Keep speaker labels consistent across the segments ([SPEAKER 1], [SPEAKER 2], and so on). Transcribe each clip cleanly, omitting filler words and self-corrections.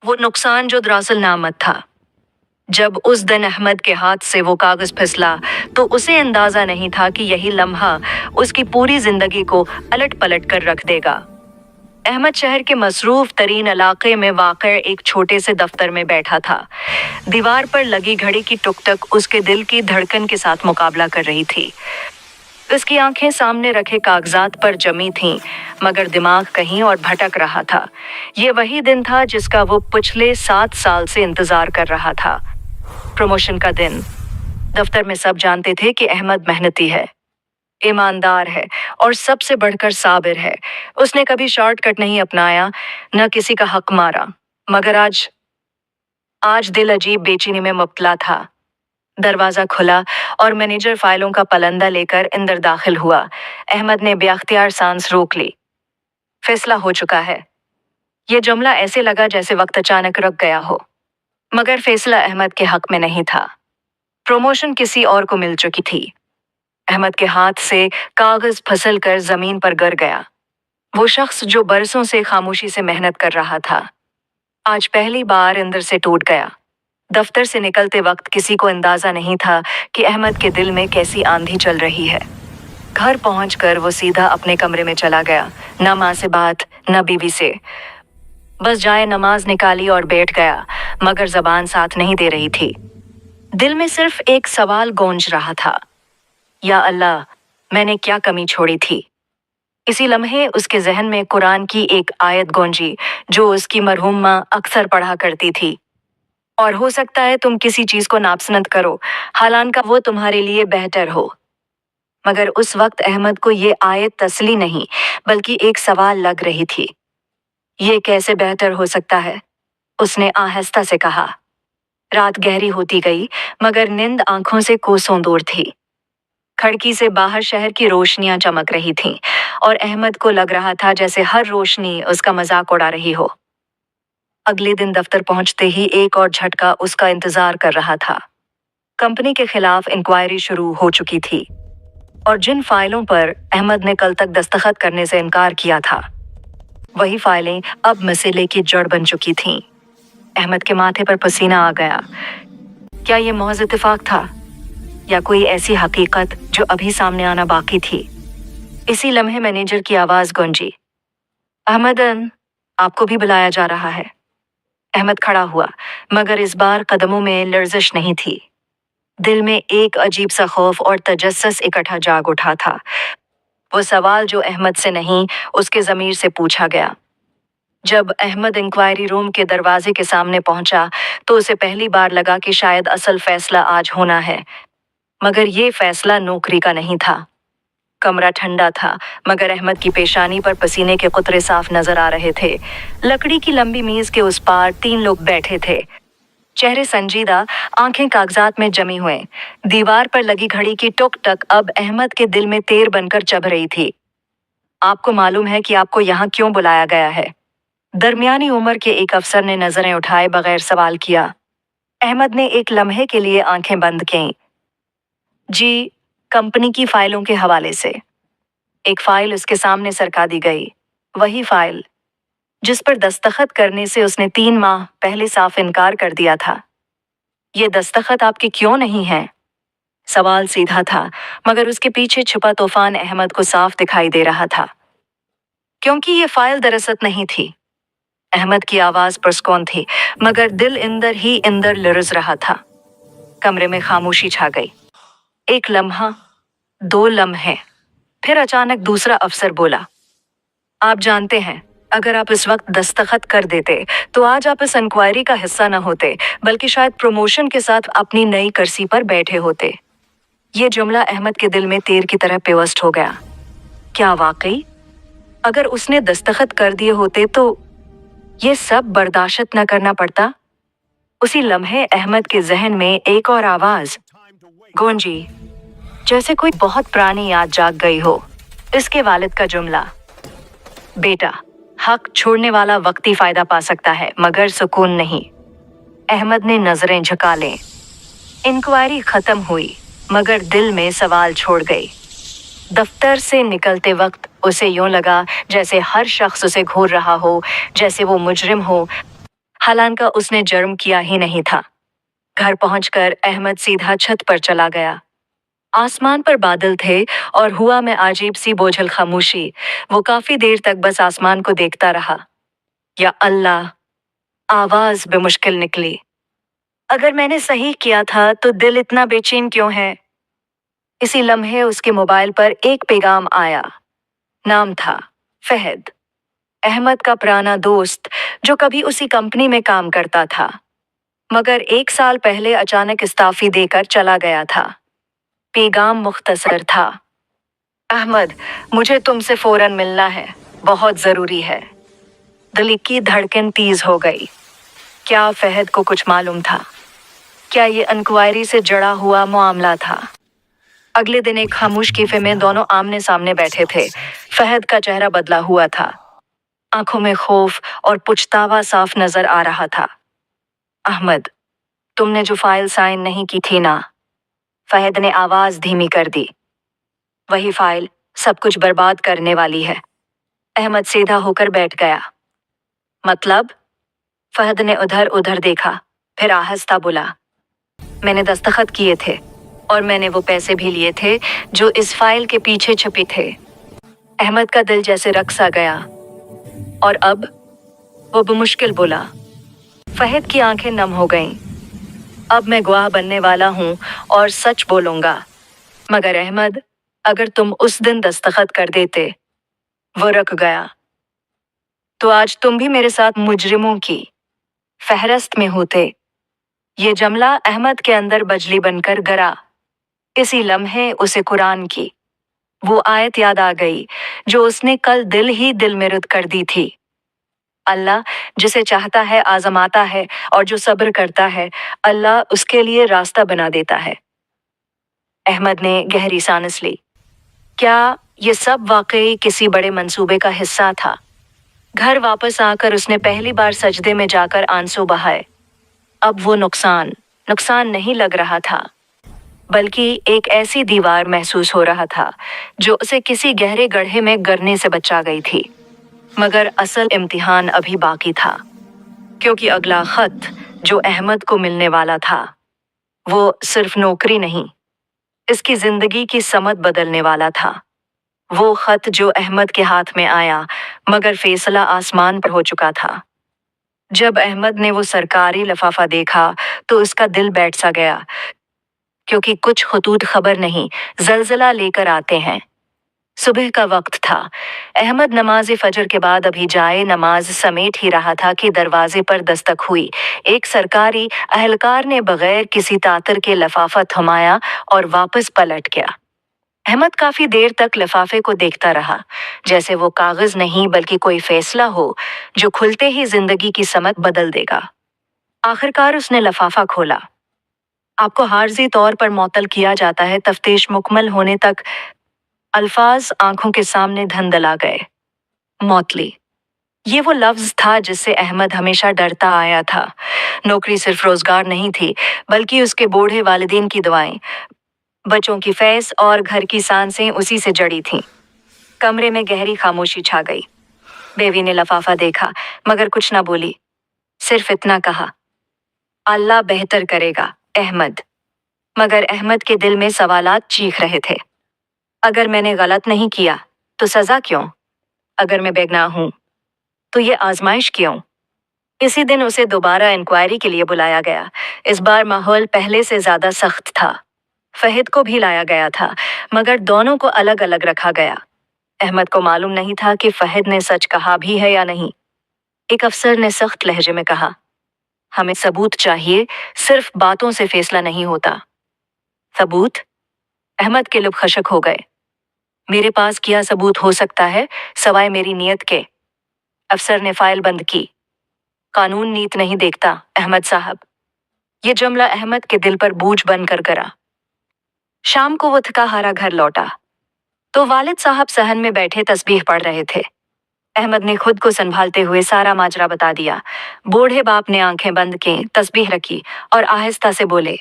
[SPEAKER 1] वो नुकसान जो दरअसल नामत था। जब उस दिन अहमद के हाथ से वो कागज फिसला तो उसे अंदाजा नहीं था कि यही लम्हा उसकी पूरी जिंदगी को अलट पलट कर रख देगा। अहमद शहर के मसरूफ तरीन इलाके में वाक़ एक छोटे से दफ्तर में बैठा था। दीवार पर लगी घड़ी की टुक-टक उसके दिल की धड़कन के साथ मुकाबला कर रही थी। उसकी आंखें सामने रखे कागजात पर जमी थीं, मगर दिमाग कहीं और भटक रहा था। ये वही दिन था जिसका वो पिछले 7 साल से इंतजार कर रहा था। प्रमोशन का दिन। दफ्तर में सब जानते थे कि अहमद मेहनती है, ईमानदार है और सबसे बढ़कर साबिर है। उसने कभी शॉर्टकट नहीं अपनाया, न किसी का हक मारा। मगर आज दिल अजीब बेचैनी में मुब्तला था। दरवाजा खुला और मैनेजर फाइलों का पलंदा लेकर अंदर दाखिल हुआ। अहमद ने बेअख्तियार सांस रोक ली। फैसला हो चुका है। ये जुमला ऐसे लगा जैसे वक्त अचानक रुक गया हो, मगर फैसला अहमद के हक में नहीं था। प्रमोशन किसी और को मिल चुकी थी। अहमद के हाथ से कागज फिसल कर जमीन पर गिर गया। वो शख्स जो बरसों से खामोशी से मेहनत कर रहा था, आज पहली बार अंदर से टूट गया। दफ्तर से निकलते वक्त किसी को अंदाजा नहीं था कि अहमद के दिल में कैसी आंधी चल रही है। घर पहुंचकर वो सीधा अपने कमरे में चला गया। न माँ से बात, न बीवी से। बस जाए नमाज निकाली और बैठ गया, मगर जबान साथ नहीं दे रही थी। दिल में सिर्फ एक सवाल गूंज रहा था, या अल्लाह, मैंने क्या कमी छोड़ी थी। इसी लम्हे उसके जहन में कुरान की एक आयत गूंजी जो उसकी मरहूम माँ अक्सर पढ़ा करती थी। और हो सकता है तुम किसी चीज को नापसंद करो, हालांकि वो तुम्हारे लिए बेहतर हो। मगर उस वक्त अहमद को ये आयत तसली नहीं बल्कि एक सवाल लग रही थी। ये कैसे बेहतर हो सकता है? उसने आहिस्ता से कहा। रात गहरी होती गई, मगर नींद आंखों से कोसों दूर थी। खिड़की से बाहर शहर की रोशनियां चमक रही थीं और अहमद को लग रहा था जैसे हर रोशनी उसका मजाक उड़ा रही हो। अगले दिन दफ्तर पहुंचते ही एक और झटका उसका इंतजार कर रहा था। कंपनी के खिलाफ इंक्वायरी शुरू हो चुकी थी और जिन फाइलों पर अहमद ने कल तक दस्तखत करने से इनकार किया था, वही फाइलें अब मसले की जड़ बन चुकी थीं। अहमद के माथे पर पसीना आ गया। क्या ये महज इत्तेफाक था या कोई ऐसी हकीकत जो अभी सामने आना बाकी थी? इसी लम्हे मैनेजर की आवाज गूंजी, अहमदन, आपको भी बुलाया जा रहा है। अहमद खड़ा हुआ, मगर इस बार कदमों में लर्जिश नहीं थी। दिल में एक अजीब सा खौफ और तजस्सुस इकट्ठा जाग उठा था। वो सवाल जो अहमद से नहीं, उसके ज़मीर से पूछा गया। जब अहमद इंक्वायरी रूम के दरवाजे के सामने पहुंचा तो उसे पहली बार लगा कि शायद असल फैसला आज होना है। मगर ये फैसला नौकरी का नहीं था। कमरा ठंडा था, मगर अहमद की पेशानी पर पसीने के कुतरे साफ नजर आ रहे थे। लकड़ी की लंबी मेज के उस पार 3 लोग बैठे थे, चेहरे संजीदा, आंखें कागजात में जमी हुए। दीवार पर लगी घड़ी की टुक टक अब अहमद के दिल में तेर बनकर चभ रही थी। आपको मालूम है कि आपको यहाँ क्यों बुलाया गया है? दरमियानी उम्र के एक अफसर ने नजरें उठाए बगैर सवाल किया। अहमद ने एक लम्हे के लिए आंखें बंद कीं। जी, कंपनी की फाइलों के हवाले से। एक फाइल उसके सामने सरका दी गई, वही फाइल जिस पर दस्तखत करने से उसने 3 माह पहले साफ इनकार कर दिया था। ये दस्तखत आपके क्यों नहीं हैं? सवाल सीधा था, मगर उसके पीछे छुपा तूफान अहमद को साफ दिखाई दे रहा था। क्योंकि ये फाइल दरअसल नहीं थी। अहमद की आवाज पुरस्कून थी, मगर दिल अंदर ही अंदर लरज रहा था। कमरे में खामोशी छा गई। एक लम्हा, 2 लम्हे, फिर अचानक दूसरा अफसर बोला, आप जानते हैं, अगर आप इस वक्त दस्तखत कर देते तो आज आप इस इंक्वायरी का हिस्सा न होते, बल्कि शायद प्रमोशन के साथ अपनी नई कुर्सी पर बैठे होते। ये जुमला अहमद के दिल में तीर की तरह पिवस्ट हो गया। क्या वाकई अगर उसने दस्तखत कर दिए होते तो ये सब बर्दाश्त न करना पड़ता? उसी लम्हे अहमद के जहन में एक और आवाज गूंजी, जैसे कोई बहुत पुरानी याद जाग गई हो। इसके वालिद का जुमला, बेटा, हक छोड़ने वाला वक्ती फायदा पा सकता है, मगर सुकून नहीं। अहमद ने नजरें झुका लें। इंक्वायरी खत्म हुई, मगर दिल में सवाल छोड़ गई। दफ्तर से निकलते वक्त उसे यूं लगा जैसे हर शख्स उसे घूर रहा हो, जैसे वो मुजरिम हो, हालांकि उसने जुर्म किया ही नहीं था। घर पहुंचकर अहमद सीधा छत पर चला गया। आसमान पर बादल थे और हुआ में अजीब सी बोझल खामोशी। वो काफी देर तक बस आसमान को देखता रहा। या अल्लाह, आवाज बेमुश्किल निकली। अगर मैंने सही किया था तो दिल इतना बेचैन क्यों है? इसी लम्हे उसके मोबाइल पर एक पैगाम आया। नाम था फहद, अहमद का पुराना दोस्त जो कभी उसी कंपनी में काम करता था, मगर 1 साल पहले अचानक इस्तीफा देकर चला गया था। पैगाम मुख्तसर था। अहमद, मुझे तुमसे फौरन मिलना है, बहुत जरूरी है। दिल की धड़कन तेज हो गई। क्या फहद को कुछ मालूम था? क्या ये इंक्वायरी से जुड़ा हुआ मामला था? अगले दिन एक खामोश कैफे में दोनों आमने सामने बैठे थे। फहद का चेहरा बदला हुआ था। आंखों में खौफ और पुछतावा साफ नजर आ रहा था। अहमद, तुमने जो फाइल साइन नहीं की थी ना? फहद ने आवाज धीमी कर दी। वही फाइल सब कुछ बर्बाद करने वाली है। अहमद सीधा होकर बैठ गया। मतलब? फहद ने उधर उधर देखा, फिर आहिस्ता बोला, मैंने दस्तखत किए थे और मैंने वो पैसे भी लिए थे जो इस फाइल के पीछे छुपे थे। अहमद का दिल जैसे रक सा गया। और अब? वो बेमुश्किल बोला। फहद की आंखें नम हो गईं। अब मैं गवाह बनने वाला हूँ और सच बोलूंगा। मगर अहमद, अगर तुम उस दिन दस्तखत कर देते, वो रुक गया, तो आज तुम भी मेरे साथ मुजरिमों की फहरिस्त में होते। ये जुमला अहमद के अंदर बजली बनकर गिरा। इसी लम्हे उसे कुरान की वो आयत याद आ गई जो उसने कल दिल ही दिल में रुत कर दी थी। अल्लाह जिसे चाहता है आजमाता है और जो सब्र करता है अल्लाह उसके लिए रास्ता बना देता है। अहमद ने गहरी सांस ली। क्या ये सब वाकई किसी बड़े मंसूबे का हिस्सा था? घर वापस आकर उसने पहली बार सजदे में जाकर आंसू बहाए। अब वो नुकसान नहीं लग रहा था, बल्कि एक ऐसी दीवार महसूस हो रहा था जो उसे किसी गहरे गड्ढे में गिरने से बचा गई थी। मगर असल इम्तिहान अभी बाकी था, क्योंकि अगला खत जो अहमद को मिलने वाला था वो सिर्फ नौकरी नहीं, इसकी जिंदगी की समत बदलने वाला था। वो खत जो अहमद के हाथ में आया, मगर फैसला आसमान पर हो चुका था। जब अहमद ने वो सरकारी लिफाफा देखा तो उसका दिल बैठ सा गया, क्योंकि कुछ खतूत खबर नहीं, जलजला लेकर आते हैं। सुबह का वक्त था। अहमद नमाज फजर के बाद अभी जाए नमाज समेट ही रहा था कि दरवाजे पर दस्तक हुई। एक सरकारी अहलकार ने बगैर किसी तातर के लिफाफा थमाया और वापस पलट गया। अहमद काफी देर तक लिफाफे को देखता रहा, जैसे वो कागज नहीं बल्कि कोई फैसला हो जो खुलते ही जिंदगी की समत बदल देगा। आखिरकार उसने लिफाफा खोला। आपको हार्जी तौर पर मुअत्तल किया जाता है, तफ्तीश मुकम्मल होने तक। अल्फाज आंखों के सामने धंधला गए। मौतली, ये वो लफ्ज था जिससे अहमद हमेशा डरता आया था। नौकरी सिर्फ रोजगार नहीं थी, बल्कि उसके बूढ़े वालिदीन की दुआएं, बच्चों की फैस और घर की सांसें उसी से जड़ी थीं। कमरे में गहरी खामोशी छा गई। बेवी ने लिफाफा देखा, मगर कुछ ना बोली। सिर्फ इतना कहा, अल्लाह बेहतर करेगा अहमद। मगर अहमद के दिल में सवालात चीख रहे थे। अगर मैंने गलत नहीं किया तो सजा क्यों? अगर मैं बेगुनाह हूं तो ये आजमाइश क्यों? इसी दिन उसे दोबारा इंक्वायरी के लिए बुलाया गया। इस बार माहौल पहले से ज्यादा सख्त था। फहद को भी लाया गया था, मगर दोनों को अलग अलग रखा गया। अहमद को मालूम नहीं था कि फहद ने सच कहा भी है या नहीं। एक अफसर ने सख्त लहजे में कहा, हमें सबूत चाहिए, सिर्फ बातों से फैसला नहीं होता। सबूत? अहमद के लब खशक हो गए। मेरे पास क्या सबूत हो सकता है सवाए मेरी नीयत के? अफसर ने फाइल बंद की। कानून नीत नहीं देखता अहमद साहब। ये जुमला अहमद के दिल पर बोझ बनकर गिरा। शाम को वो थका हारा घर लौटा तो वालिद साहब सहन में बैठे तस्बीह पढ़ रहे थे। अहमद ने खुद को संभालते हुए सारा माजरा बता दिया। बूढ़े बाप ने आंखें बंद की, तस्बीह रखी और आहिस्ता से बोले,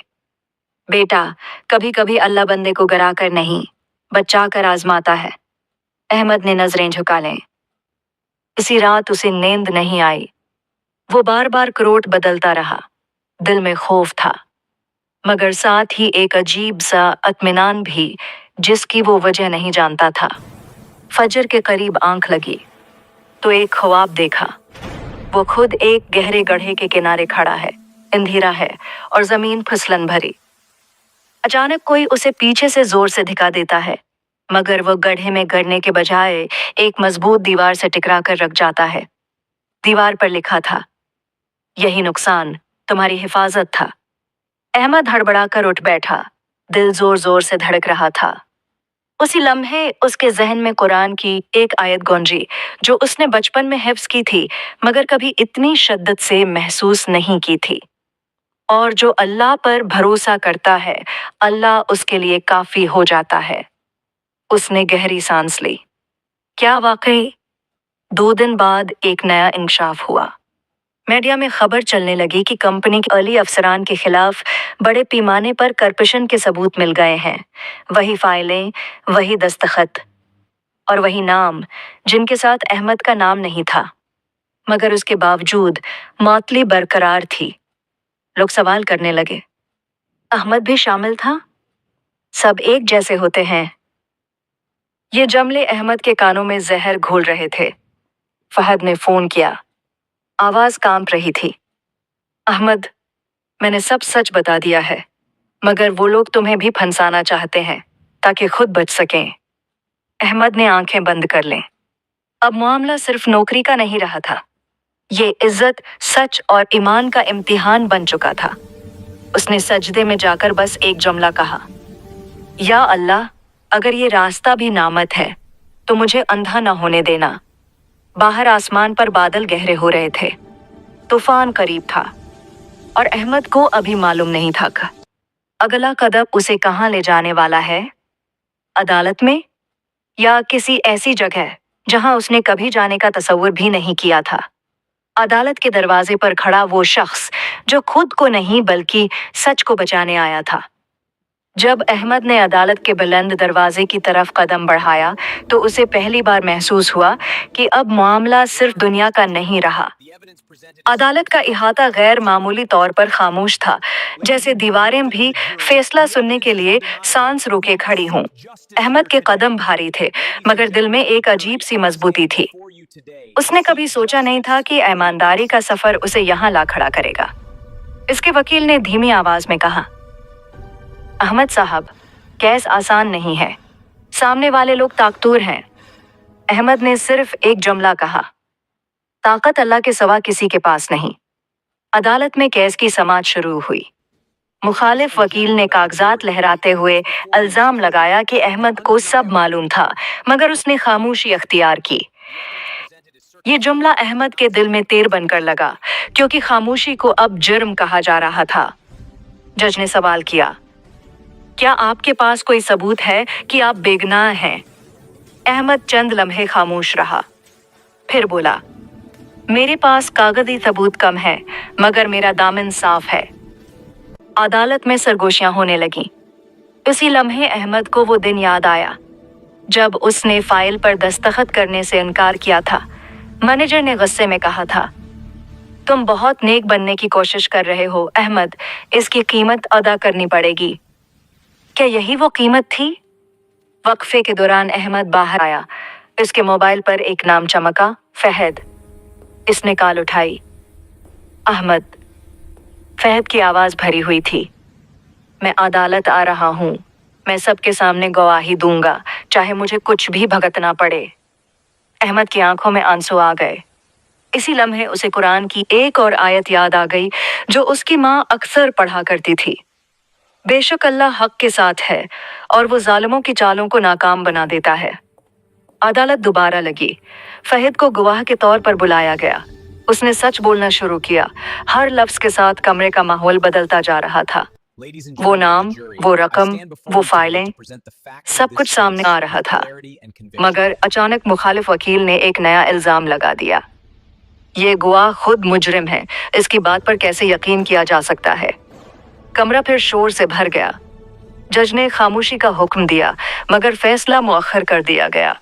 [SPEAKER 1] बेटा, कभी कभी अल्लाह बंदे को गिरा कर नहीं, बचा कर आजमाता है। अहमद ने नजरें झुका लें। इसी रात उसे नींद नहीं आई। वो बार बार करोट बदलता रहा। दिल में खौफ था, मगर साथ ही एक अजीब सा इत्मीनान भी, जिसकी वो वजह नहीं जानता था। फजर के करीब आंख लगी तो एक ख्वाब देखा। वो खुद एक गहरे गड्ढे के किनारे खड़ा है, अंधेरा है और जमीन फिसलन भरी। अचानक कोई उसे पीछे से जोर से धिका देता है, मगर वो गड्ढे में गिरने के बजाय एक मजबूत दीवार से टकरा कर रख जाता है। दीवार पर लिखा था, यही नुकसान तुम्हारी हिफाजत था। अहमद हड़बड़ाकर उठ बैठा, दिल जोर जोर से धड़क रहा था। उसी लम्हे उसके जहन में कुरान की एक आयत गूंजी, जो उसने बचपन में हिफ्ज की थी मगर कभी इतनी शिद्दत से महसूस नहीं की थी। और जो अल्लाह पर भरोसा करता है, अल्लाह उसके लिए काफी हो जाता है। उसने गहरी सांस ली। क्या वाकई? 2 दिन बाद एक नया इंकशाफ हुआ। मीडिया में खबर चलने लगी कि कंपनी के अली अफसरान के खिलाफ बड़े पैमाने पर करप्शन के सबूत मिल गए हैं। वही फाइलें, वही दस्तखत और वही नाम, जिनके साथ अहमद का नाम नहीं था, मगर उसके बावजूद मौतली बरकरार थी। लोग सवाल करने लगे, अहमद भी शामिल था? सब एक जैसे होते हैं। ये जमले अहमद के कानों में जहर घोल रहे थे। फहद ने फोन किया। आवाज कांप रही थी। अहमद, मैंने सब सच बता दिया है, मगर वो लोग तुम्हें भी फंसाना चाहते हैं ताकि खुद बच सकें। अहमद ने आंखें बंद कर लें। अब मामला सिर्फ नौकरी का नहीं रहा था। ये इज्जत, सच और ईमान का इम्तिहान बन चुका था। उसने सजदे में जाकर बस एक जुमला कहा, या अल्लाह, अगर ये रास्ता भी नामत है तो मुझे अंधा न होने देना। बाहर आसमान पर बादल गहरे हो रहे थे। तूफान करीब था और अहमद को अभी मालूम नहीं था कि अगला कदम उसे कहाँ ले जाने वाला है। अदालत में या किसी ऐसी जगह जहां उसने कभी जाने का तसव्वुर भी नहीं किया था। अदालत के दरवाजे पर खड़ा वो शख्स जो खुद को नहीं बल्कि सच को बचाने आया था। जब अहमद ने अदालत के बुलंद दरवाजे की तरफ कदम बढ़ाया तो उसे पहली बार महसूस हुआ कि अब मामला सिर्फ दुनिया का नहीं रहा। अदालत का इहाता गैर मामूली तौर पर खामोश था, जैसे दीवारें भी फैसला सुनने के लिए सांस रोके खड़ी हों। अहमद के कदम भारी थे, मगर दिल में एक अजीब सी मजबूती थी। उसने कभी सोचा नहीं था कि ईमानदारी का सफर उसे यहाँ ला खड़ा करेगा। इसके वकील ने धीमी आवाज में कहा, अहमद साहब, केस आसान नहीं है। सामने वाले लोग ताकतूर हैं। अहमद ने सिर्फ एक जुमला कहा, ताकत अल्लाह के सिवा किसी के पास नहीं। अदालत में केस की समाअत शुरू हुई। मुखालिफ वकील ने कागजात लहराते हुए इल्जाम लगाया कि अहमद को सब मालूम था, मगर उसने खामोशी अख्तियार की। ये जुमला अहमद के दिल में तीर बनकर लगा, क्योंकि खामोशी को अब जुर्म कहा जा रहा था। जज ने सवाल किया, क्या आपके पास कोई सबूत है कि आप बेगुनाह हैं? अहमद चंद लम्हे खामोश रहा, फिर बोला, मेरे पास कागजी सबूत कम है, मगर मेरा दामन साफ है। अदालत में सरगोशियां होने लगीं। उसी लम्हे अहमद को वो दिन याद आया जब उसने फाइल पर दस्तखत करने से इनकार किया था। मैनेजर ने गुस्से में कहा था, तुम बहुत नेक बनने की कोशिश कर रहे हो अहमद, इसकी कीमत अदा करनी पड़ेगी। क्या यही वो कीमत थी? वक्फे के दौरान अहमद बाहर आया। इसके मोबाइल पर एक नाम चमका, फहद। इसने कॉल उठाई। अहमद। फहद की आवाज भरी हुई थी, मैं अदालत आ रहा हूँ। मैं सबके सामने गवाही दूंगा, चाहे मुझे कुछ भी भुगतना पड़े। अहमद की आंखों में आंसू आ गए। इसी लम्हे उसे कुरान की एक और आयत याद आ गई जो उसकी माँ अक्सर पढ़ा करती थी। बेशक अल्लाह हक के साथ है और वो जालिमों की चालों को नाकाम बना देता है। अदालत दोबारा लगी। फहद को गवाह के तौर पर बुलाया गया। उसने सच बोलना शुरू किया। हर लफ्ज के साथ कमरे का माहौल बदलता जा रहा था। वो नाम, वो रकम, वो फाइलें, सब कुछ सामने आ रहा था। मगर अचानक मुखालिफ वकील ने एक नया इल्जाम लगा दिया। ये गवाह खुद मुजरिम है, इसकी बात पर कैसे यकीन किया जा सकता है? कमरा फिर शोर से भर गया। जज ने खामोशी का हुक्म दिया, मगर फैसला मुअख्खर कर दिया गया।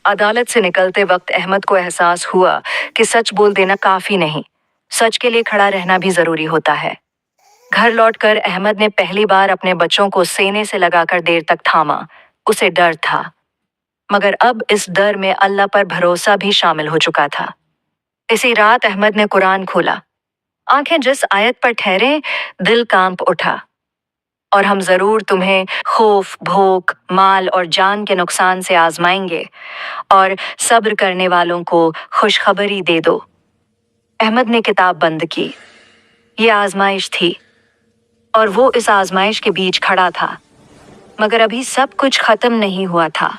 [SPEAKER 1] अदालत से निकलते वक्त अहमद को एहसास हुआ कि सच बोल देना काफी नहीं, सच के लिए खड़ा रहना भी जरूरी होता है। घर लौटकर अहमद ने पहली बार अपने बच्चों को सीने से लगाकर देर तक थामा। उसे डर था, मगर अब इस डर में अल्लाह पर भरोसा भी शामिल हो चुका था। इसी रात अहमद ने कुरान खोला। आंखें जिस आयत पर ठहरे, दिल कांप उठा। और हम जरूर तुम्हें खौफ, भूख, माल और जान के नुकसान से आजमाएंगे, और सब्र करने वालों को खुशखबरी दे दो। अहमद ने किताब बंद की। ये आजमाइश थी, और वो इस आजमाइश के बीच खड़ा था। मगर अभी सब कुछ खत्म नहीं हुआ था,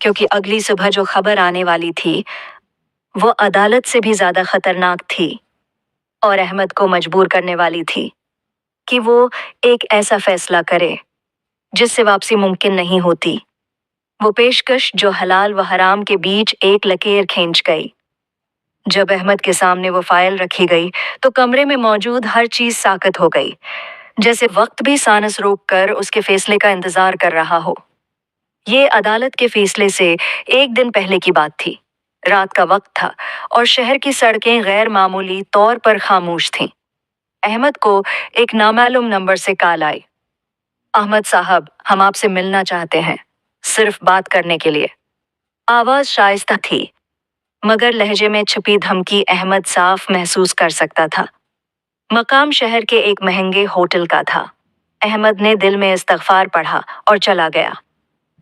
[SPEAKER 1] क्योंकि अगली सुबह जो खबर आने वाली थी वो अदालत से भी ज्यादा खतरनाक थी, और अहमद को मजबूर करने वाली थी कि वो एक ऐसा फैसला करे जिससे वापसी मुमकिन नहीं होती। वो पेशकश जो हलाल व हराम के बीच एक लकीर खींच गई। जब अहमद के सामने वो फाइल रखी गई तो कमरे में मौजूद हर चीज साकत हो गई, जैसे वक्त भी सांस रोक कर उसके फैसले का इंतजार कर रहा हो। ये अदालत के फैसले से एक दिन पहले की बात थी। रात का वक्त था और शहर की सड़कें गैर मामूली तौर पर खामोश थीं। अहमद को एक नामालूम नंबर से कॉल आई। अहमद साहब, हम आपसे मिलना चाहते हैं, सिर्फ बात करने के लिए। आवाज शाइस्ता थी, मगर लहजे में छिपी धमकी अहमद साफ महसूस कर सकता था। मकाम शहर के एक महंगे होटल का था। अहमद ने दिल में इस्तगफार पढ़ा और चला गया।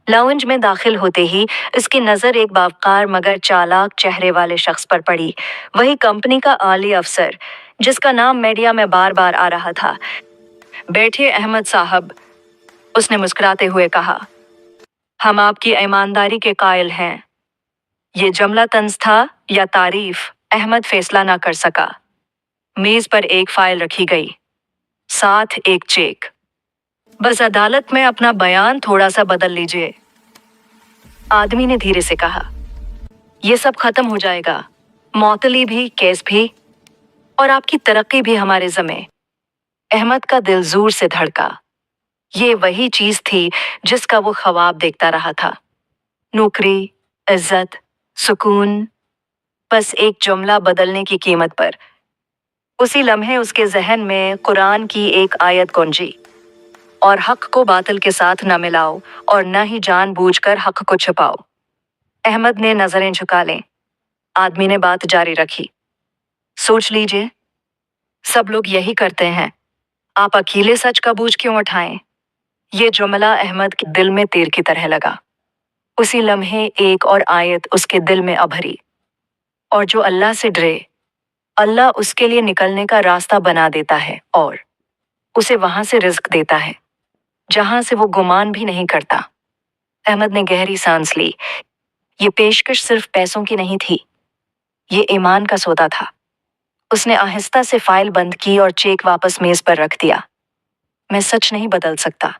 [SPEAKER 1] लाउंज में दाखिल होते ही इसकी नजर एक बावकार मगर चालाक चेहरे वाले शख्स पर पड़ी। वही कंपनी का आली अफसर जिसका नाम मीडिया में बार बार आ रहा था। बैठिए अहमद साहब, उसने मुस्कुराते हुए कहा। हम आपकी ईमानदारी के कायल हैं। ये जुमला तंज था या तारीफ, अहमद फैसला ना कर सका। मेज पर एक फाइल रखी गई, साथ एक चेक। बस अदालत में अपना बयान थोड़ा सा बदल लीजिए, आदमी ने धीरे से कहा। ये सब खत्म हो जाएगा, मौतली भी, केस भी, और आपकी तरक्की भी हमारे ज़िम्मे। अहमद का दिल जोर से धड़का। ये वही चीज थी जिसका वो ख्वाब देखता रहा था। नौकरी, इज्जत, सुकून, बस एक जुमला बदलने की कीमत पर। उसी लम्हे उसके जहन में कुरान की एक आयत गूंजी, और हक को बातिल के साथ न मिलाओ और न ही जानबूझकर हक को छुपाओ। अहमद ने नजरें झुका लें। आदमी ने बात जारी रखी। सोच लीजिए, सब लोग यही करते हैं, आप अकेले सच का बोझ क्यों उठाएं? ये जुमला अहमद के दिल में तीर की तरह लगा। उसी लम्हे एक और आयत उसके दिल में अभरी, और जो अल्लाह से डरे, अल्लाह उसके लिए निकलने का रास्ता बना देता है और उसे वहां से रिज्क देता है जहां से वो गुमान भी नहीं करता। अहमद ने गहरी सांस ली। ये पेशकश सिर्फ पैसों की नहीं थी, ये ईमान का सौदा था। उसने आहिस्ता से फाइल बंद की और चेक वापस मेज पर रख दिया। मैं सच नहीं बदल सकता।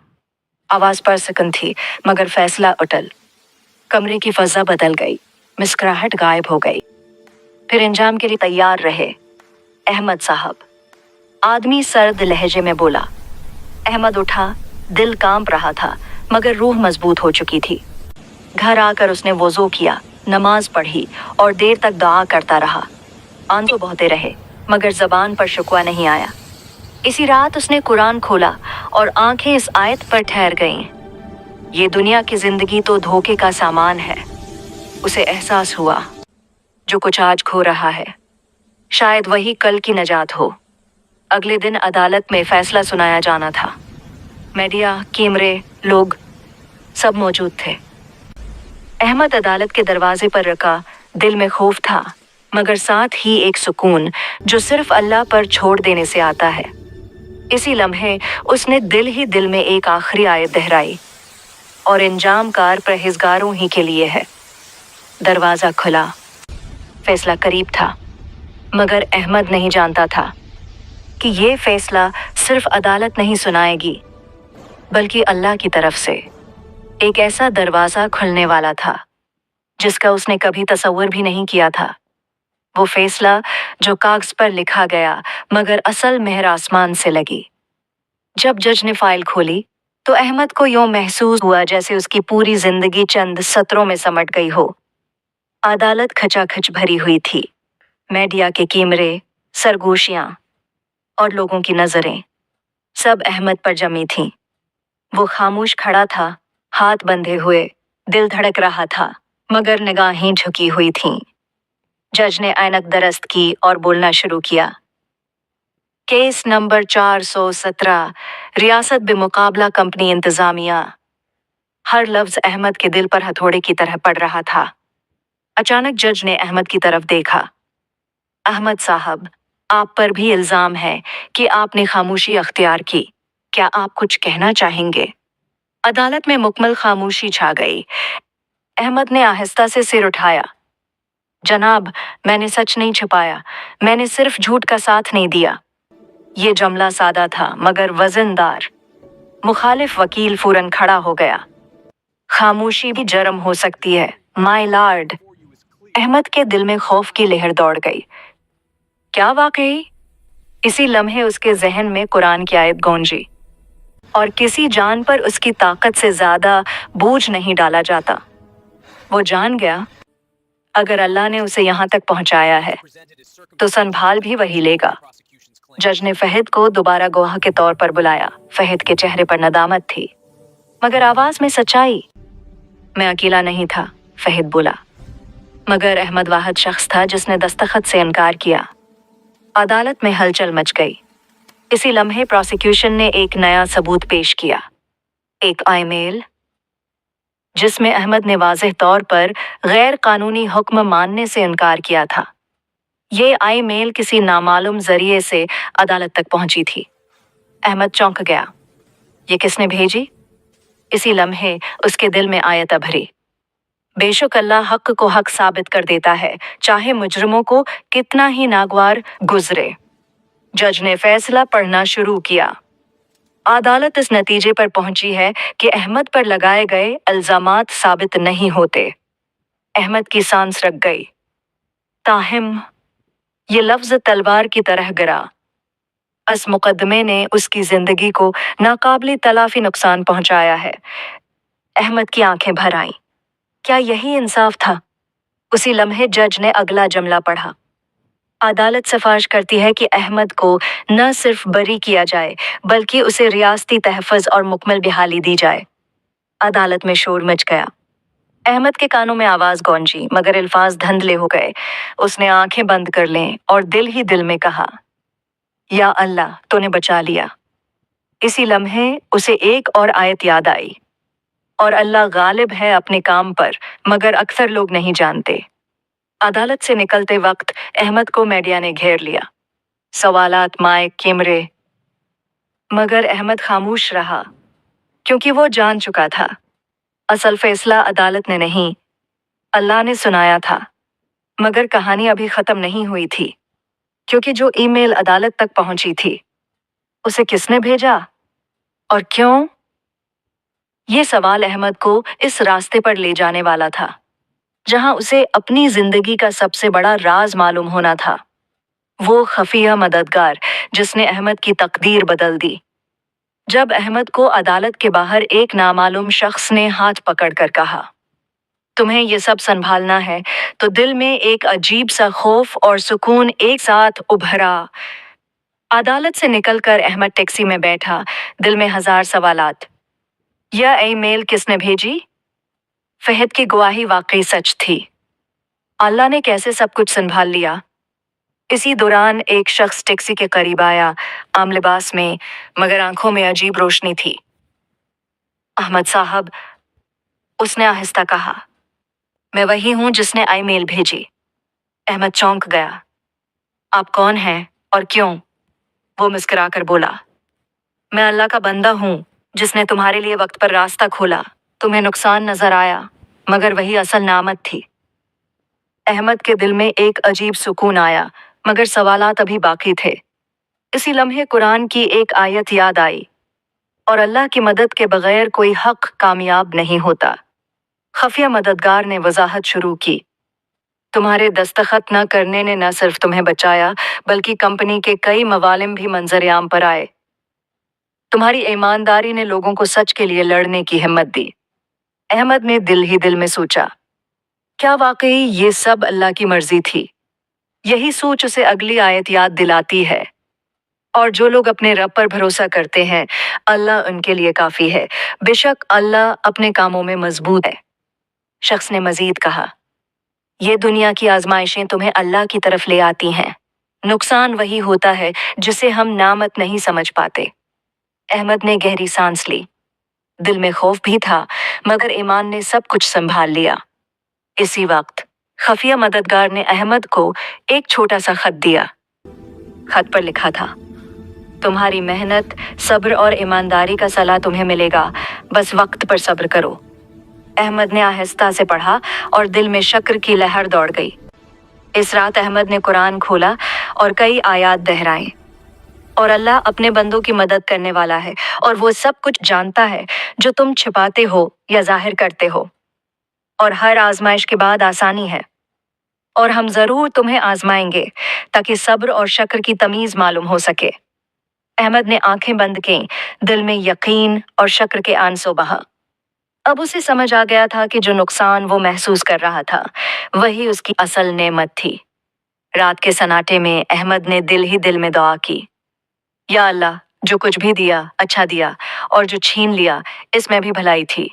[SPEAKER 1] आवाज पर सकन थी, मगर फैसला अटल। कमरे की फजा बदल गई, मुस्कुराहट गायब हो गई। फिर इंजाम के लिए तैयार रहे अहमद साहब, आदमी सर्द लहजे में बोला। अहमद उठा। दिल कांप रहा था, मगर रूह मजबूत हो चुकी थी। घर आकर उसने वुज़ू किया, नमाज पढ़ी और देर तक दुआ करता रहा। आंसू बहते रहे, मगर जबान पर शुक्वा नहीं आया। इसी रात उसने कुरान खोला और आंखें इस आयत पर ठहर गईं। ये दुनिया की जिंदगी तो धोखे का सामान है। उसे एहसास हुआ, जो कुछ आज खो रहा है शायद वही कल की नजात हो। अगले दिन अदालत में फैसला सुनाया जाना था। मीडिया, कैमरे, लोग सब मौजूद थे। अहमद अदालत के दरवाजे पर रुका। दिल में खौफ था, मगर साथ ही एक सुकून जो सिर्फ अल्लाह पर छोड़ देने से आता है। इसी लम्हे उसने दिल ही दिल में एक आखिरी आयत दोहराई, और इंजाम कार परहेजगारों ही के लिए है। दरवाजा खुला। फैसला करीब था, मगर अहमद नहीं जानता था कि ये फैसला सिर्फ अदालत नहीं सुनाएगी, बल्कि अल्लाह की तरफ से एक ऐसा दरवाजा खुलने वाला था जिसका उसने कभी तसव्वुर भी नहीं किया था। वो फैसला जो कागज पर लिखा गया, मगर असल मेहर आसमान से लगी। जब जज ने फाइल खोली तो अहमद को यूं महसूस हुआ जैसे उसकी पूरी जिंदगी चंद सत्रों में समट गई हो। अदालत खचाखच भरी हुई थी। मीडिया के कैमरे, सरगोशियां और लोगों की नजरें सब अहमद पर जमी थीं। वो खामोश खड़ा था, हाथ बंधे हुए, दिल धड़क रहा था, मगर निगाहें झुकी हुई थीं। जज ने ऐनक दरस्त की और बोलना शुरू किया। केस नंबर 417, रियासत बेमुकाबला कंपनी इंतजामिया। हर लफ्ज अहमद के दिल पर हथौड़े की तरह पड़ रहा था। अचानक जज ने अहमद की तरफ देखा। अहमद साहब, आप पर भी इल्जाम है कि आपने खामोशी अख्तियार की। क्या आप कुछ कहना चाहेंगे? अदालत में मुकम्मल खामोशी छा गई। अहमद ने आहिस्ता से सिर उठाया। जनाब, मैंने सच नहीं छिपाया, मैंने सिर्फ झूठ का साथ नहीं दिया। ये जुमला सादा था मगर वजनदार। मुखालिफ वकील फौरन खड़ा हो गया। खामोशी भी जर्म हो सकती है, माय लॉर्ड। अहमद के दिल में खौफ की लहर दौड़ गई। क्या वाकई? इसी लम्हे उसके जहन में कुरान की आयत गूंजी। और किसी जान पर उसकी ताकत से ज्यादा बोझ नहीं डाला जाता। वो जान गया, अगर अल्लाह ने उसे यहाँ तक पहुंचाया है तो संभाल भी वही लेगा। जज ने फहद को दोबारा गवाह के तौर पर बुलाया। फहद के चेहरे पर नदामत थी, मगर आवाज में सच्चाई। मैं अकेला नहीं था, फहद बोला, मगर अहमद वाहिद शख्स था जिसने दस्तखत से इनकार किया। अदालत में हलचल मच गई। इसी लम्हे प्रोसिक्यूशन ने एक नया सबूत पेश किया। एक ईमेल जिसमें अहमद ने वाज़ेह तौर पर गैर कानूनी हुक्म मानने से इनकार किया था। ये ईमेल किसी नामालूम जरिए से अदालत तक पहुंची थी। अहमद चौंक गया। ये किसने भेजी? इसी लम्हे उसके दिल में आयत भरी। बेशक अल्लाह हक को हक साबित कर देता है, चाहे मुजरिमों को कितना ही नागवार गुजरे। जज ने फैसला पढ़ना शुरू किया। अदालत इस नतीजे पर पहुंची है कि अहमद पर लगाए गए इल्जामात साबित नहीं होते। अहमद की सांस रुक गई। ताहिम, ये लफ्ज तलवार की तरह गिरा। इस मुकदमे ने उसकी जिंदगी को नाकाबिल तलाफी नुकसान पहुंचाया है। अहमद की आंखें भर आईं। क्या यही इंसाफ था? उसी लम्हे जज ने अगला जुमला पढ़ा। अदालत सिफारिश करती है कि अहमद को न सिर्फ बरी किया जाए बल्कि उसे रियासती तहफ़्फ़ुज़ और मुकम्मल बहाली दी जाए। अदालत में शोर मच गया। अहमद के कानों में आवाज़ गूंजी मगर अल्फाज धंधले हो गए। उसने आंखें बंद कर लें और दिल ही दिल में कहा, या अल्लाह, तूने बचा लिया। इसी लम्हे उसे एक और आयत याद आई। और अल्लाह गालिब है अपने काम पर, मगर अक्सर लोग नहीं जानते। अदालत से निकलते वक्त अहमद को मीडिया ने घेर लिया। सवालात, माइक, कैमरे, मगर अहमद खामोश रहा, क्योंकि वो जान चुका था असल फैसला अदालत ने नहीं, अल्लाह ने सुनाया था। मगर कहानी अभी खत्म नहीं हुई थी, क्योंकि जो ईमेल अदालत तक पहुंची थी, उसे किसने भेजा और क्यों? ये सवाल अहमद को इस रास्ते पर ले जाने वाला था जहां उसे अपनी जिंदगी का सबसे बड़ा राज मालूम होना था। वो खफिया मददगार जिसने अहमद की तकदीर बदल दी। जब अहमद को अदालत के बाहर एक नामालूम शख्स ने हाथ पकड़कर कहा, तुम्हें ये सब संभालना है, तो दिल में एक अजीब सा खौफ और सुकून एक साथ उभरा। अदालत से निकलकर अहमद टैक्सी में बैठा, दिल में हजार सवालात। यह ईमेल किसने भेजी? फहद की गवाही वाकई सच थी। अल्लाह ने कैसे सब कुछ संभाल लिया? इसी दौरान एक शख्स टैक्सी के करीब आया, आम लिबास में, मगर आंखों में अजीब रोशनी थी। अहमद साहब, उसने आहिस्ता कहा, मैं वही हूं जिसने ईमेल भेजी। अहमद चौंक गया। आप कौन हैं और क्यों? वो मुस्कुराकर बोला, मैं अल्लाह का बंदा हूं जिसने तुम्हारे लिए वक्त पर रास्ता खोला। तुम्हें नुकसान नजर आया, मगर वही असल नामत थी। अहमद के दिल में एक अजीब सुकून आया, मगर सवालात अभी बाकी थे। इसी लम्हे कुरान की एक आयत याद आई, और अल्लाह की मदद के बगैर कोई हक कामयाब नहीं होता। खफिया मददगार ने वजाहत शुरू की, तुम्हारे दस्तखत न करने ने न सिर्फ तुम्हें बचाया, बल्कि कंपनी के कई मवालिम भी मंजर आम पर आए। तुम्हारी ईमानदारी ने लोगों को सच के लिए लड़ने की हिम्मत दी। अहमद ने दिल ही दिल में सोचा, क्या वाकई ये सब अल्लाह की मर्जी थी? यही सोच उसे अगली आयत याद दिलाती है, और जो लोग अपने रब पर भरोसा करते हैं अल्लाह उनके लिए काफी है, बेशक अल्लाह अपने कामों में मजबूत है। शख्स ने मजीद कहा, ये दुनिया की आजमाइशें तुम्हें अल्लाह की तरफ ले आती हैं। नुकसान वही होता है जिसे हम नामत नहीं समझ पाते। अहमद ने गहरी सांस ली। दिल में खौफ भी था, मगर ईमान ने सब कुछ संभाल लिया। इसी वक्त खफिया मददगार ने अहमद को एक छोटा सा खत दिया। खत पर लिखा था, तुम्हारी मेहनत, सब्र और ईमानदारी का सलाह तुम्हें मिलेगा, बस वक्त पर सब्र करो। अहमद ने आहिस्ता से पढ़ा और दिल में शक्र की लहर दौड़ गई। इस रात अहमद ने कुरान खोला और कई आयात दोहराए। और अल्लाह अपने बंदों की मदद करने वाला है, और वो सब कुछ जानता है जो तुम छिपाते हो या जाहिर करते हो। और हर आजमाइश के बाद आसानी है, और हम जरूर तुम्हें आजमाएंगे ताकि सब्र और शक्र की तमीज मालूम हो सके। अहमद ने आंखें बंद की, दिल में यकीन और शक्र के आंसू बहा। अब उसे समझ आ गया था कि जो नुकसान वो महसूस कर रहा था वही उसकी असल नेमत थी। रात के सन्नाटे में अहमद ने दिल ही दिल में दुआ की, या अल्लाह, जो कुछ भी दिया अच्छा दिया, और जो छीन लिया इसमें भी भलाई थी।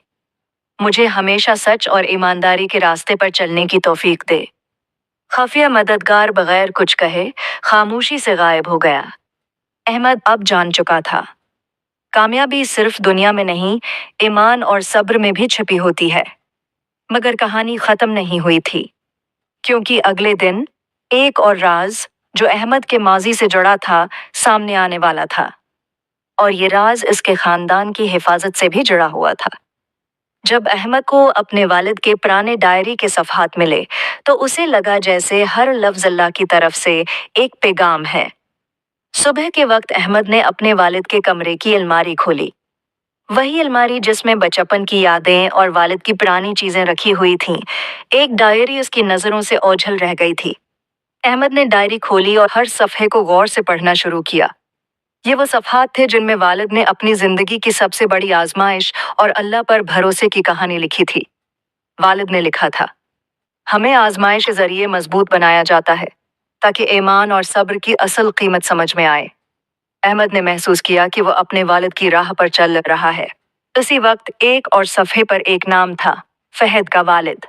[SPEAKER 1] मुझे हमेशा सच और ईमानदारी के रास्ते पर चलने की तौफीक दे। खफिया मददगार बगैर कुछ कहे खामोशी से गायब हो गया। अहमद अब जान चुका था, कामयाबी सिर्फ दुनिया में नहीं, ईमान और सब्र में भी छिपी होती है। मगर कहानी खत्म नहीं हुई थी, क्योंकि अगले दिन एक और राज जो अहमद के माजी से जुड़ा था सामने आने वाला था, और ये राज इसके खानदान की हिफाजत से भी जुड़ा हुआ था। जब अहमद को अपने वालिद के पुराने डायरी के सफ़हात मिले तो उसे लगा जैसे हर लफ्ज़ अल्लाह की तरफ से एक पैगाम है। सुबह के वक्त अहमद ने अपने वालिद के कमरे की अलमारी खोली। वही अलमारी जिसमें बचपन की यादें और वालिद की पुरानी चीजें रखी हुई थीं। एक डायरी उसकी नजरों से ओझल रह गई थी। अहमद ने डायरी खोली और हर सफ़हे को गौर से पढ़ना शुरू किया। ये वो सफ़हात थे जिनमें वालिद ने अपनी जिंदगी की सबसे बड़ी आजमाइश और अल्लाह पर भरोसे की कहानी लिखी थी। वालिद ने लिखा था, हमें आजमाइश के जरिए मजबूत बनाया जाता है ताकि ईमान और सब्र की असल कीमत समझ में आए। अहमद ने महसूस किया कि वो अपने वालिद की राह पर चल रहा है। उसी वक्त एक और सफ़े पर एक नाम था, फहद का वालिद।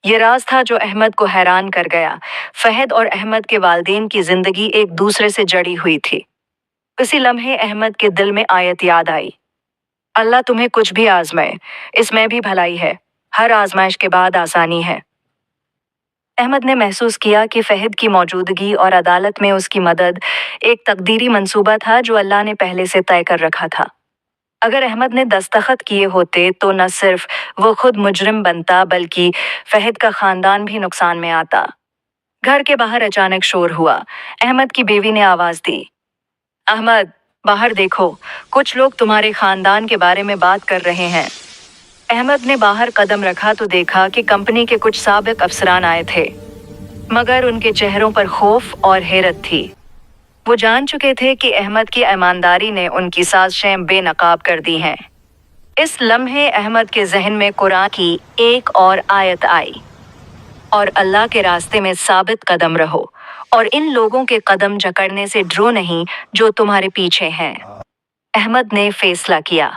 [SPEAKER 1] ये राज था जो अहमद को हैरान कर गया। फहद और अहमद के वालिदैन की जिंदगी एक दूसरे से जड़ी हुई थी। उसी लम्हे अहमद के दिल में आयत याद आई, अल्लाह तुम्हें कुछ भी आजमाए, इसमें भी भलाई है, हर आजमाइश के बाद आसानी है। अहमद ने महसूस किया कि फहद की मौजूदगी और अदालत में उसकी मदद एक तकदीरी मंसूबा था जो अल्लाह ने पहले से तय कर रखा था। अगर अहमद ने दस्तखत किए होते तो न सिर्फ वो खुद मुजरिम बनता बल्कि फहद का खानदान भी नुकसान में आता। घर के बाहर अचानक शोर हुआ। अहमद की बीवी ने आवाज दी, अहमद, बाहर देखो, कुछ लोग तुम्हारे खानदान के बारे में बात कर रहे हैं। अहमद ने बाहर कदम रखा तो देखा कि कंपनी के कुछ साबिक अफसरान आए थे, मगर उनके चेहरों पर खौफ और हैरत थी। वो जान चुके थे कि अहमद की ईमानदारी ने उनकी साजिशें बेनकाब कर दी हैं। इस लम्हे अहमद के जहन में कुरान की एक और आयत आई, और अल्लाह के रास्ते में साबित कदम रहो और इन लोगों के कदम जकड़ने से डरो नहीं जो तुम्हारे पीछे हैं। अहमद ने फैसला किया,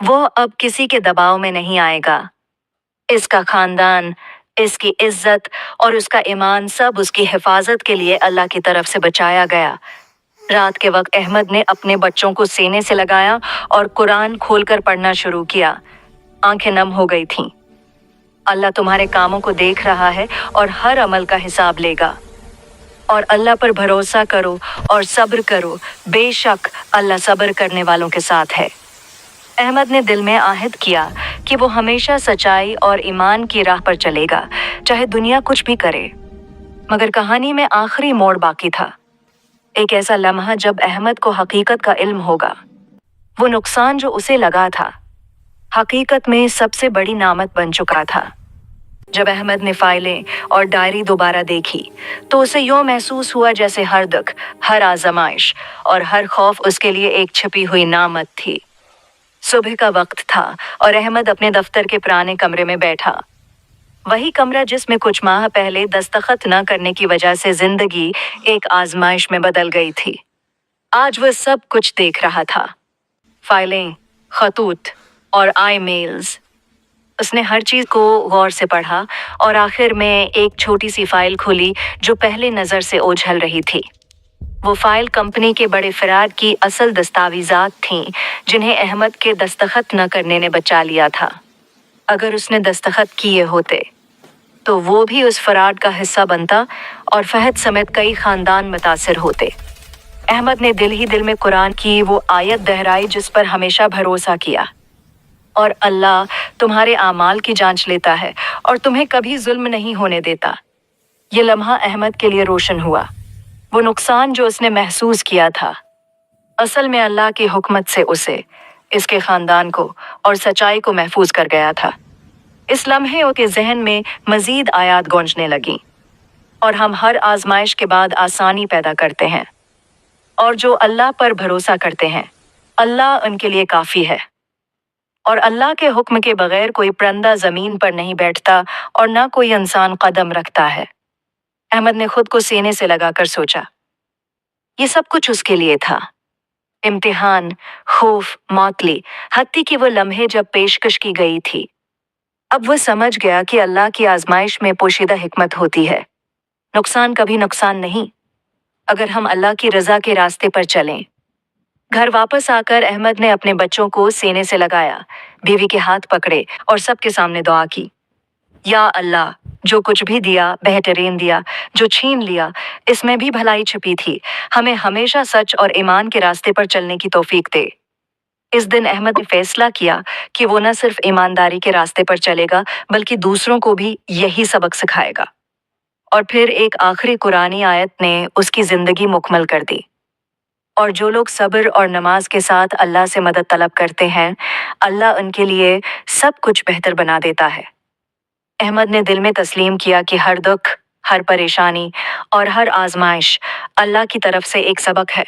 [SPEAKER 1] वो अब किसी के दबाव में नहीं आएगा। इसका खानदान, इसकी इज्जत और उसका ईमान सब उसकी हिफाजत के लिए अल्लाह की तरफ से बचाया गया। रात के वक्त अहमद ने अपने बच्चों को सीने से लगाया और कुरान खोलकर पढ़ना शुरू किया। आंखें नम हो गई थीं। अल्लाह तुम्हारे कामों को देख रहा है और हर अमल का हिसाब लेगा। और अल्लाह पर भरोसा करो और सब्र करो, बेशक अल्लाह सब्र करने वालों के साथ है। अहमद ने दिल में आहद किया कि वो हमेशा सच्चाई और ईमान की राह पर चलेगा, चाहे दुनिया कुछ भी करे। मगर कहानी में आखिरी मोड़ बाकी था। एक ऐसा लम्हा जब अहमद को हकीकत का इल्म होगा। वो नुकसान जो उसे लगा था हकीकत में सबसे बड़ी नामत बन चुका था। जब अहमद ने फाइलें और डायरी दोबारा देखी तो उसे यूं महसूस हुआ जैसे हर दुख, हर आजमाइश और हर खौफ उसके लिए एक छिपी हुई नामत थी। सुबह का वक्त था और अहमद अपने दफ्तर के पुराने कमरे में बैठा। वही कमरा जिसमें कुछ माह पहले दस्तखत न करने की वजह से जिंदगी एक आजमाइश में बदल गई थी, आज वह सब कुछ देख रहा था। फाइलें, खतूत और आई मेल्स। उसने हर चीज को गौर से पढ़ा और आखिर में एक छोटी सी फाइल खोली जो पहले नजर से ओझल रही थी। वो फाइल कंपनी के बड़े फराड की असल दस्तावेजात थीं, जिन्हें अहमद के दस्तखत न करने ने बचा लिया था। अगर उसने दस्तखत किए होते तो वो भी उस फराड का हिस्सा बनता और फहद समेत कई खानदान मुतासिर होते। अहमद ने दिल ही दिल में कुरान की वो आयत दोहराई जिस पर हमेशा भरोसा किया, और अल्लाह तुम्हारे आमाल की जांच लेता है और तुम्हें कभी जुल्म नहीं होने देता। ये लम्हा अहमद के लिए रोशन हुआ। वो नुकसान जो उसने महसूस किया था, असल में अल्लाह की हुकमत से उसे, इसके खानदान को और सच्चाई को महफूज कर गया था। इस लम्हे उसके जहन में मजीद आयात गूंजने लगी, और हम हर आजमाइश के बाद आसानी पैदा करते हैं, और जो अल्लाह पर भरोसा करते हैं अल्लाह उनके लिए काफ़ी है। और अल्लाह के हुक्म के बगैर कोई परिंदा ज़मीन पर नहीं बैठता और ना कोई इंसान कदम रखता है। अहमद ने खुद को सीने से लगाकर सोचा, ये सब कुछ उसके लिए था। इम्तिहान, खौफ, मौतली, हत्ती की वो लम्हे जब पेशकश की गई थी। अब वह समझ गया कि अल्लाह की आजमाइश में पोशीदा हिकमत होती है। नुकसान कभी नुकसान नहीं, अगर हम अल्लाह की रज़ा के रास्ते पर चलें। घर वापस आकर अहमद ने अपने बच्चों को सीने से लगाया, बीवी के हाथ पकड़े और सबके सामने दुआ की, या अल्लाह, जो कुछ भी दिया बेहतरीन दिया, जो छीन लिया इसमें भी भलाई छिपी थी। हमें हमेशा सच और ईमान के रास्ते पर चलने की तौफीक दे। इस दिन अहमद ने फैसला किया कि वो न सिर्फ ईमानदारी के रास्ते पर चलेगा बल्कि दूसरों को भी यही सबक सिखाएगा। और फिर एक आखिरी कुरानी आयत ने उसकी जिंदगी मुकम्मल कर दी, और जो लोग सब्र और नमाज के साथ अल्लाह से मदद तलब करते हैं अल्लाह उनके लिए सब कुछ बेहतर बना देता है। अहमद ने दिल में तस्लीम किया कि हर दुख, हर परेशानी और हर आजमाइश अल्लाह की तरफ से एक सबक है।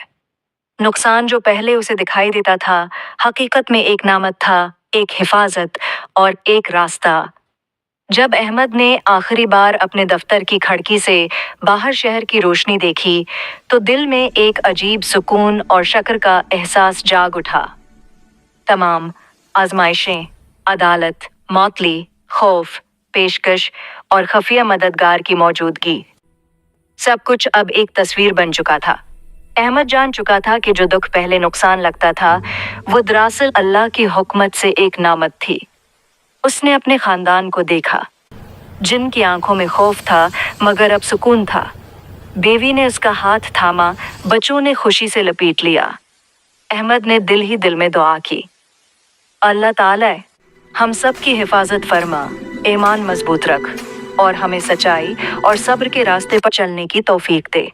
[SPEAKER 1] नुकसान जो पहले उसे दिखाई देता था हकीकत में एक नामत था, एक हिफाजत और एक रास्ता। जब अहमद ने आखिरी बार अपने दफ्तर की खिड़की से बाहर शहर की रोशनी देखी तो दिल में एक अजीब सुकून और शक्र का एहसास जाग उठा। तमाम आजमाइशें, अदालत, मौतली, खौफ, पेशकश और खफिया मददगार की मौजूदगी, सब कुछ अब एक तस्वीर बन चुका था। अहमद जान चुका था कि जो दुख पहले नुकसान लगता था वो दरअसल अल्लाह की हुकमत से एक नामत थी। उसने अपने खानदान को देखा, जिनकी आंखों में खौफ था मगर अब सुकून था। बीवी ने उसका हाथ थामा, बच्चों ने खुशी से लपेट लिया। अहमद ने दिल ही दिल में दुआ की, अल्लाह ताला हम सब की हिफाजत फरमा, ईमान मजबूत रख और हमें सच्चाई और सब्र के रास्ते पर चलने की तौफीक दे।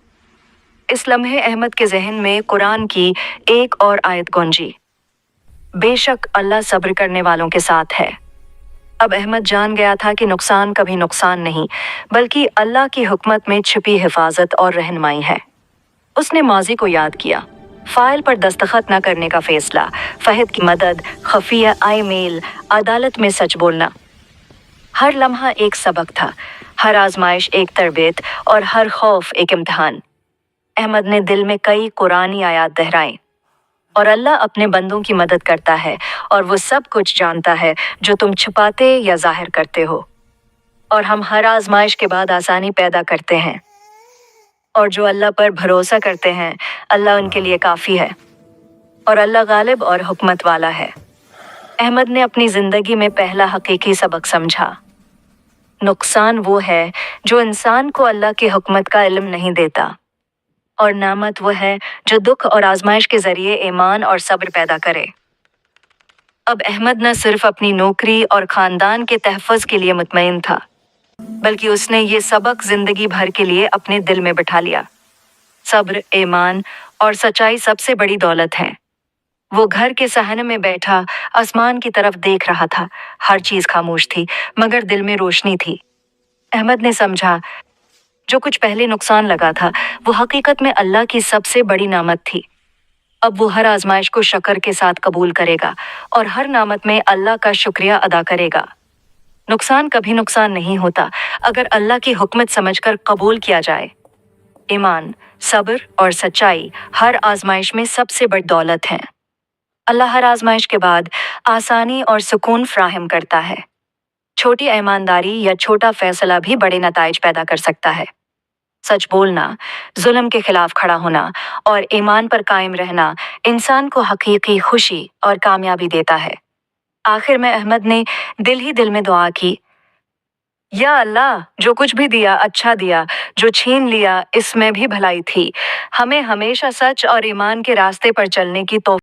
[SPEAKER 1] इस लम्हे अहमद के जहन में कुरान की एक और आयत गूंजी, बेशक अल्लाह सब्र करने वालों के साथ है। अब अहमद जान गया था कि नुकसान कभी नुकसान नहीं बल्कि अल्लाह की हुकमत में छिपी हिफाजत और रहनुमाई है। उसने माजी को याद किया, फाइल पर दस्तखत न करने का फैसला, फहद की मदद, खफिया आई मेल, अदालत में सच बोलना। हर लम्हा एक सबक था, हर आजमाइश एक तरबियत और हर खौफ एक इम्तिहान। अहमद ने दिल में कई कुरानी आयात दोहराई, और अल्लाह अपने बंदों की मदद करता है और वो सब कुछ जानता है जो तुम छुपाते या जाहिर करते हो। और हम हर आजमाइश के बाद आसानी पैदा करते हैं, और जो अल्लाह पर भरोसा करते हैं अल्लाह उनके लिए काफ़ी है, और अल्लाह गालिब और हुकमत वाला है। अहमद ने अपनी ज़िंदगी में पहला हकीकी सबक समझा, नुकसान वो है जो इंसान को अल्लाह की हुकमत का इल्म नहीं देता, और नामत वो है जो दुख और आजमाइश के ज़रिए ईमान और सब्र पैदा करे। अब अहमद न सिर्फ अपनी नौकरी और ख़ानदान के तहफ़्फ़ुज़ के लिए मुतमईन था बल्कि उसने ये सबक ज़िंदगी भर के लिए अपने दिल में बिठा लिया। सब्र, ईमान और सच्चाई सबसे बड़ी दौलत है। वो घर के सहन में बैठा आसमान की तरफ देख रहा था। हर चीज़ खामोश थी मगर दिल में रोशनी थी। अहमद ने समझा, जो कुछ पहले नुकसान लगा था वो हकीकत में अल्लाह की सबसे बड़ी नामत थी। अब वो हर आजमाइश को शक्र के साथ कबूल करेगा और हर नामत में अल्लाह का शुक्रिया अदा करेगा। नुकसान कभी नुकसान नहीं होता अगर अल्लाह की हुकमत समझकर कबूल किया जाए। ईमान, सब्र और सच्चाई हर आजमाइश में सबसे बड़ी दौलत है। अल्लाह हर आजमाइश के बाद आसानी और सुकून फ्राहम करता है। छोटी ईमानदारी या छोटा फैसला भी बड़े नताइज पैदा कर सकता है। सच बोलना, जुल्म के खिलाफ खड़ा होना और ईमान पर कायम रहना इंसान को हकीकी खुशी और कामयाबी देता है। आखिर में अहमद ने दिल ही दिल में दुआ की, या अल्लाह, जो कुछ भी दिया अच्छा दिया, जो छीन लिया इसमें भी भलाई थी। हमें हमेशा सच और ईमान के रास्ते पर चलने की तौफीक